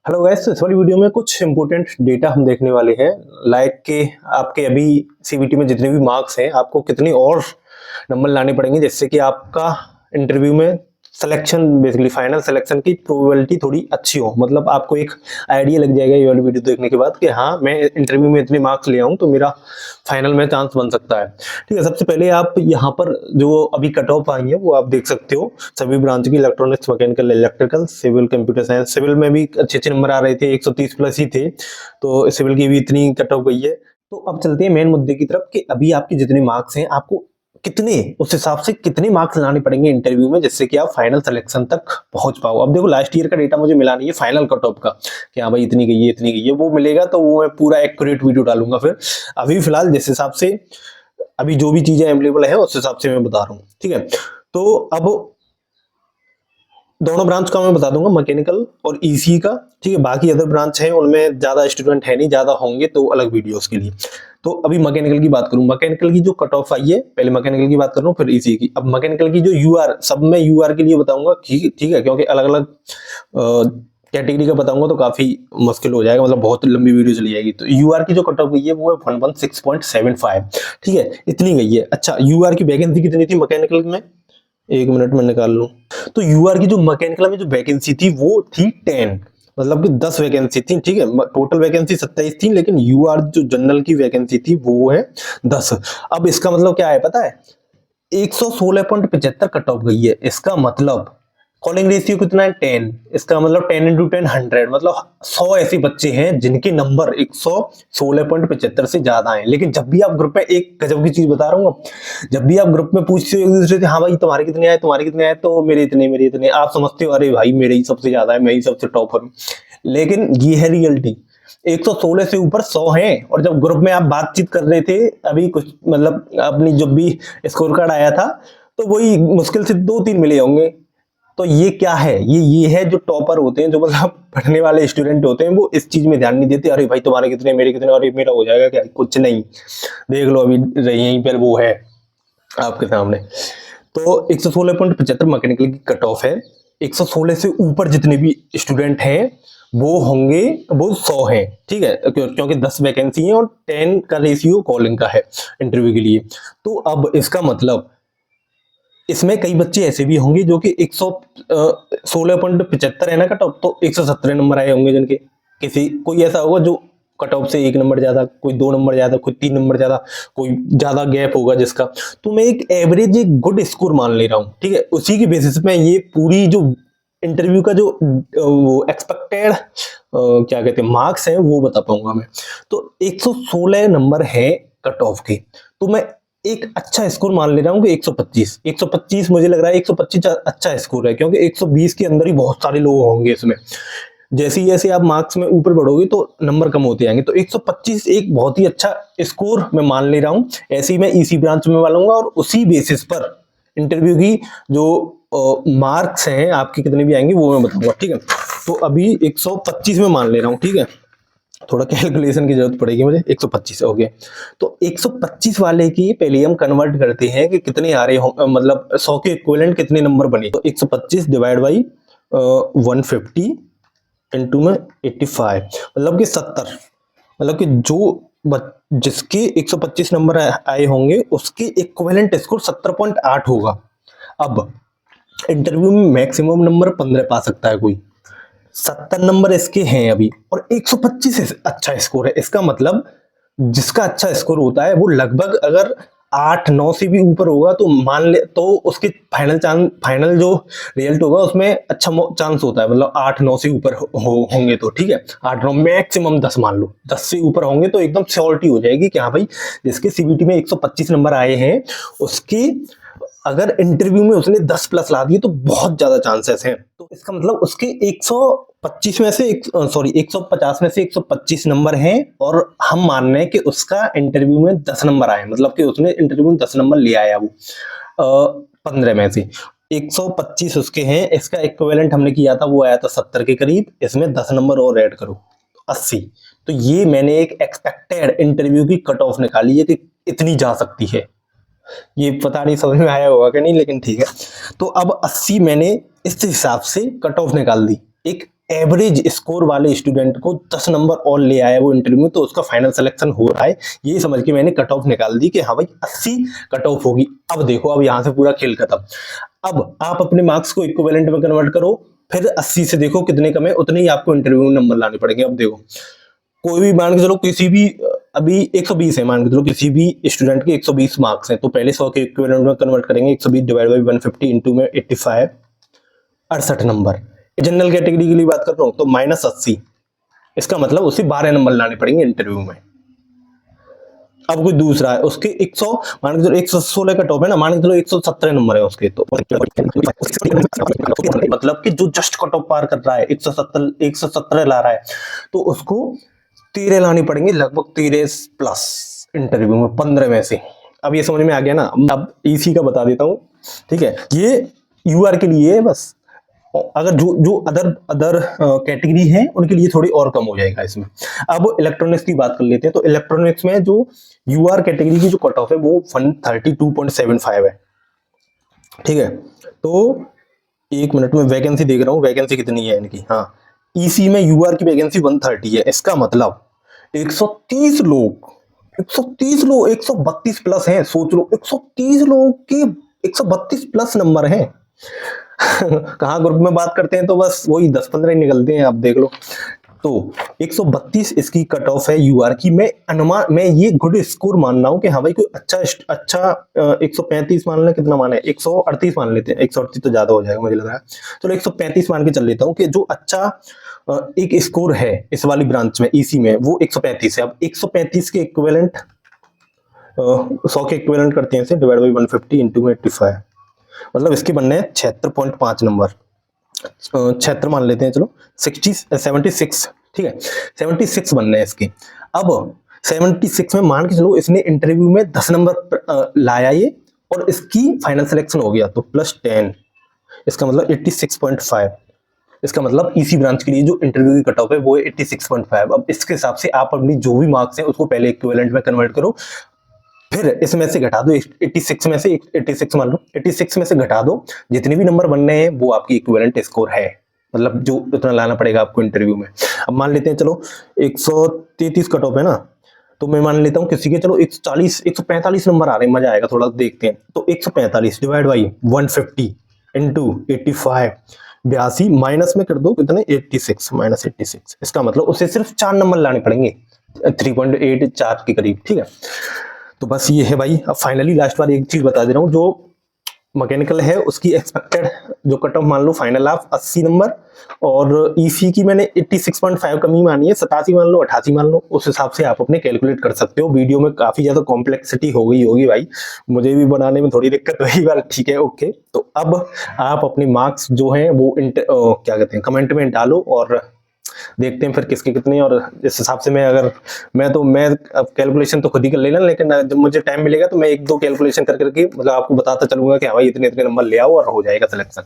Hello guys, इस वाली video में कुछ इंपॉर्टेंट डेटा हम देखने वाले हैं। लाइक के आपके अभी सीबीटी में जितने भी मार्क्स हैं, आपको कितने और नंबर लाने पड़ेंगे जिससे कि आपका इंटरव्यू में सिलेक्शन, बेसिकली फाइनल सिलेक्शन की प्रोबेबिलिटी थोड़ी अच्छी हो। मतलब आपको एक आइडिया लग जाएगा ये वाली वीडियो देखने के बाद कि हाँ, मैं इंटरव्यू में इतने मार्क्स ले आऊँ तो मेरा फाइनल में चांस बन सकता है। ठीक है, सबसे पहले आप यहाँ पर जो अभी कट ऑफ आई है वो आप देख सकते हो। सभी ब्रांच की electronics, mechanical, electrical, civil, computer science. Civil में भी अच्छे अच्छे नंबर आ रहे थे, 130 प्लस ही थे, तो सिविल की भी इतनी कट ऑफ गई है। तो अब चलते हैं मेन मुद्दे की तरफ कि अभी आपके जितने मार्क्स हैं, आपको कितने, उस हिसाब से कितने मार्क्स लाने पड़ेंगे इंटरव्यू में जिससे कि आप फाइनल सिलेक्शन तक पहुंच पाओ। अब देखो, लास्ट ईयर का डेटा मुझे मिला नहीं है फाइनल कट ऑफ का कि हाँ भाई इतनी गई है इतनी गई है, वो मिलेगा तो वो मैं पूरा एक्यूरेट वीडियो डालूंगा। फिर अभी फिलहाल जिस हिसाब से अभी जो भी चीजें अवेलेबल है उस हिसाब से मैं बता रहा हूँ। ठीक है, तो अब दोनों ब्रांच का मैं बता दूंगा, मैकेनिकल और ईसी का। ठीक है, बाकी अदर ब्रांच है उनमें ज्यादा स्टूडेंट है नहीं, ज्यादा होंगे तो अलग वीडियोस के लिए। तो अभी मैकेनिकल की बात करूं, मैकेनिकल की जो कट ऑफ आई है, पहले मैकेनिकल की बात कर रहा हूं फिर ईसी की। अब मैकेनिकल की जो यूआर, सब मैं यूआर के लिए बताऊंगा, ठीक है, क्योंकि अलग अलग कैटेगरी का बताऊंगा तो काफी मुश्किल हो जाएगा, मतलब बहुत लंबी वीडियो चली जाएगी। तो यूआर की जो कट ऑफ गई है वो है 116.75। ठीक है, इतनी गई है। अच्छा, यूआर की वैकेंसी कितनी थी मैकेनिकल में, एक मिनट में निकाल लूं। तो यूआर की जो मैकेनिकल में जो वैकेंसी थी वो थी 10, मतलब कि 10 वैकेंसी थी। ठीक है, टोटल वैकेंसी 27 थी, लेकिन यूआर जो जनरल की वैकेंसी थी वो है 10। अब इसका मतलब क्या है पता है, 116.75 कट ऑफ गई है। इसका मतलब कॉलिंग रेशियो कितना है, 10। इसका मतलब 10 इंटू 10 100, मतलब 100 ऐसे बच्चे हैं जिनके नंबर 116.75 से ज्यादा हैं। लेकिन जब भी आप ग्रुप में, एक गजब की चीज बता रहा हूँ, जब भी आप ग्रुप में पूछते हो एक दूसरे से, हाँ भाई तुम्हारे कितने आए, तुम्हारे कितने आए, तो मेरे इतने, मेरे इतने, आप समझते हो अरे भाई मेरे ही सबसे ज्यादा है, मैं ही सबसे टॉपर हूँ। लेकिन ये है रियलिटी, 116 से ऊपर 100 हैं। और जब ग्रुप में आप बातचीत कर रहे थे अभी कुछ, मतलब अपनी जब भी स्कोर कार्ड आया था, तो वही मुश्किल से 2-3 मिले होंगे। तो ये क्या है, ये है जो टॉपर होते हैं, जो मतलब पढ़ने वाले स्टूडेंट होते हैं, वो इस चीज में ध्यान नहीं देते। अरे भाई तुम्हारे कितने, मेरे कितने, और मेरा हो जाएगा क्या, कुछ नहीं, देख लो अभी यहीं पर वो है आपके सामने। तो 116.75 मैकेनिकल की कट ऑफ है। 116 से ऊपर जितने भी स्टूडेंट हैं वो होंगे, वो 100 हैं। ठीक है, क्योंकि 10 वैकेंसी है और 10 का रेशियो कॉलिंग का है इंटरव्यू के लिए। तो अब इसका मतलब इसमें कई बच्चे ऐसे भी होंगे जो कि 116.75 है ना कट ऑफ, तो 117 नंबर आए होंगे जिनके, किसी कोई ऐसा होगा जो कट ऑफ से 1 नंबर ज्यादा, कोई 2 नंबर ज्यादा, कोई 3 नंबर ज्यादा, कोई ज्यादा गैप होगा जिसका। तो मैं एक एवरेज, एक गुड स्कोर मान ले रहा हूँ। ठीक है, उसी की बेसिस पे ये पूरी जो इंटरव्यू का जो वो एक्सपेक्टेड क्या कहते हैं मार्क्स हैं वो बता पाऊंगा मैं। तो 116 नंबर है कट ऑफ के, तो मैं एक अच्छा स्कोर मान ले रहा हूँ कि 125। 125 मुझे लग रहा है 125 अच्छा स्कोर है, क्योंकि 120 के अंदर ही बहुत सारे लोग होंगे इसमें। जैसे ही जैसे आप मार्क्स में ऊपर बढ़ोगे तो नंबर कम होते जाएंगे। तो 125 एक बहुत ही अच्छा स्कोर मैं मान ले रहा हूँ। ऐसे ही मैं इसी ब्रांच में मानूंगा और उसी बेसिस पर इंटरव्यू की जो मार्क्स हैं आपके कितने भी आएंगे वो मैं बताऊंगा। ठीक है, तो अभी 125 में मान ले रहा हूँ। ठीक है, थोड़ा कैलकुलेशन की जरूरत पड़ेगी मुझे। 125 हो गया, तो 125 वाले की पहले हम कन्वर्ट करते हैं कि कितने आ रहे हो, मतलब 100 के इक्विवेलेंट कितने नंबर बने। तो 125 डिवाइड बाई 150 इंटू में 85, मतलब कि 70, मतलब कि जो जिसके 125 नंबर आए होंगे उसके इक्विवेलेंट स्कोर 70.8 होगा। अब इंटरव्यू में मैक्सिमम नंबर 15 पा सकता है कोई, 70 नंबर इसके हैं अभी, और 125 अच्छा स्कोर है। इसका मतलब जिसका अच्छा स्कोर होता है वो लगभग अगर 8-9 से भी ऊपर होगा तो मान ले, तो उसके फाइनल जो रिजल्ट होगा उसमें अच्छा चांस होता है, मतलब 8-9 से ऊपर होंगे तो। ठीक है, 8-9 मैक्सिमम 10 मान लो, 10 से ऊपर होंगे तो एकदम श्योरिटी हो जाएगी कि हाँ भाई जिसके सीबीटी में 125 नंबर आए हैं उसके अगर इंटरव्यू में उसने 10 प्लस ला दिए तो बहुत ज्यादा चांसेस हैं। तो इसका मतलब उसके 125 में से 150 में से 125 नंबर हैं, और हम मान रहे हैं कि उसका इंटरव्यू में 10 नंबर आए, मतलब कि उसने इंटरव्यू में 10 नंबर ले आया वो 15 में से 125 उसके हैं। इसका इक्विवेलेंट हमने किया था वो आया था 70 के करीब, इसमें 10 नंबर और ऐड करो 80। तो ये मैंने एक एक्सपेक्टेड इंटरव्यू की कट ऑफ निकाली है कि इतनी जा सकती है। ये पता नहीं समझ में आया होगा कि नहीं, लेकिन ठीक है। तो अब 80 मैंने इस हिसाब से कट ऑफ निकाल दी, एक एवरेज स्कोर वाले स्टूडेंट को 10 नंबर और ले आया वो इंटरव्यू में, तो उसका फाइनल सिलेक्शन हो रहा है, ये समझ के मैंने कट ऑफ निकाल दी कि हाँ भाई 80 कट ऑफ होगी। अब देखो, अब यहाँ से पूरा खेल खत्म। अब आप अपने मार्क्स को इक्विवेलेंट में कन्वर्ट करो, फिर 80 से देखो कितने कम है, उतने ही आपको इंटरव्यू में नंबर लाने पड़ेंगे। अब देखो, कोई भी मान के चलो, किसी भी अभी 120 है, मान के चलो किसी भी स्टूडेंट के 120 मार्क्स हैं, तो पहले 100 के इक्विवेलेंट में कन्वर्ट करेंगे। 120 डिवाइड बाई 150 इंटू में 85, 68 नंबर। जनरल कैटेगरी के लिए बात कर रहा हूँ तो -80, इसका मतलब उसे 12 नंबर लाने पड़ेंगे इंटरव्यू में। अब कोई दूसरा है, उसके 100 मान के चलो 116 का टॉप है ना, मान के चलो 117 नंबर है उसके, तो मतलब कि जो जस्ट कट ऑफ पार कर रहा है 117 ला रहा है, तो उसको 13 लानी पड़ेंगे, लगभग 13 प्लस इंटरव्यू में 15 में से। अब ये समझ में आ गया ना। अब ईसी का बता देता हूँ, ठीक है, ये यूआर के लिए है बस। अगर जो अदर कैटेगरी है उनके लिए थोड़ी और कम हो जाएगा इसमें। अब इलेक्ट्रॉनिक्स की बात कर लेते हैं, तो इलेक्ट्रॉनिक्स में जो यूआर कैटेगरी की जो कट ऑफ है वो 132.75 है, ठीक है। तो एक मिनट में वैकेंसी देख रहा हूँ, वैकेंसी कितनी है इनकी। हाँ, ईसी में यूआर की वैकेंसी 130 है, इसका मतलब 130 लोग 132 प्लस हैं। सोच लो, 130 लोगों के 132 प्लस नंबर हैं। कहाँ ग्रुप में बात करते हैं तो बस वही 10-15 ही निकलते हैं, आप देख लो। तो 132 इसकी कट ऑफ है यूआर की। मैं ये गुड स्कोर मान रहा हूँ कि हाँ भाई कोई अच्छा 135 मान लें, कितना माने 138 मान लेते हैं, 138 तो ज्यादा हो जाएगा मुझे लग रहा है। चलो 135 मान के चल लेता हूँ कि जो अच्छा एक स्कोर है इस वाली ब्रांच में ईसी में वो 135 है। अब 135 के इक्विवेलेंट 100 के इक्विवेलेंट करते हैं इसे, डिवाइड बाई 150 इंटू में 85, मतलब इसके बनने हैं 76.5 नंबर। 76 मान लेते हैं, चलो 76, ठीक है, 76 बनने हैं इसके। अब 76 में मान के चलो इसने इंटरव्यू में 10 नंबर लाया ये, और इसकी फाइनल सिलेक्शन हो गया, तो +10, इसका मतलब 86.5। इसका मतलब इसी ब्रांच के लिए जो इंटरव्यू की कट ऑफ है वो है 86.5। अब इसके हिसाब से आप अपनी जो भी मार्क्स है उसको पहले इक्विवेलेंट में कन्वर्ट करो, फिर इसमें से घटा दो 86 में से 86 मान लो, 86 में से घटा दो, जितने भी नंबर बनने हैं वो आपकी इक्विवेलेंट स्कोर है, मतलब जो उतना लाना पड़ेगा आपको इंटरव्यू में। अब मान लेते हैं चलो 133 कट ऑफ है ना, तो मैं मान लेता हूँ किसी के चलो 145 नंबर आ रहे हैं, मजा आएगा थोड़ा, देखते हैं। तो 145 डिवाइड बाई 150 इंटू 85, 82 माइनस में कर दो कितने, 86 -86, इसका मतलब उसे सिर्फ 4 नंबर लाने पड़ेंगे, 3.84 के करीब, ठीक है। तो बस ये है भाई। अब फाइनली लास्ट बार एक चीज बता दे रहा हूँ, जो मैकेनिकल है उसकी एक्सपेक्टेड जो कट ऑफ मान लो फाइनल आप 80 नंबर, और ईसी की मैंने 86.5 कमी मानी है, 87 मान लो, 88 मान लो, उस हिसाब से आप अपने कैलकुलेट कर सकते हो। वीडियो में काफी ज्यादा कॉम्प्लेक्सिटी हो गई होगी भाई, मुझे भी बनाने में थोड़ी दिक्कत हुई बार, ठीक है, ओके। तो अब आप अपने मार्क्स जो हैं वो क्या कहते हैं कमेंट में डालो, और देखते हैं फिर किसके कितने, और इस हिसाब से मैं कैलकुलेशन तो खुद ही कर लेना, लेकिन जब मुझे टाइम मिलेगा तो मैं 1-2 कैलकुलेशन करके मतलब आपको बताता चलूंगा कि हाँ भाई इतने नंबर ले आओ और हो जाएगा सिलेक्शन।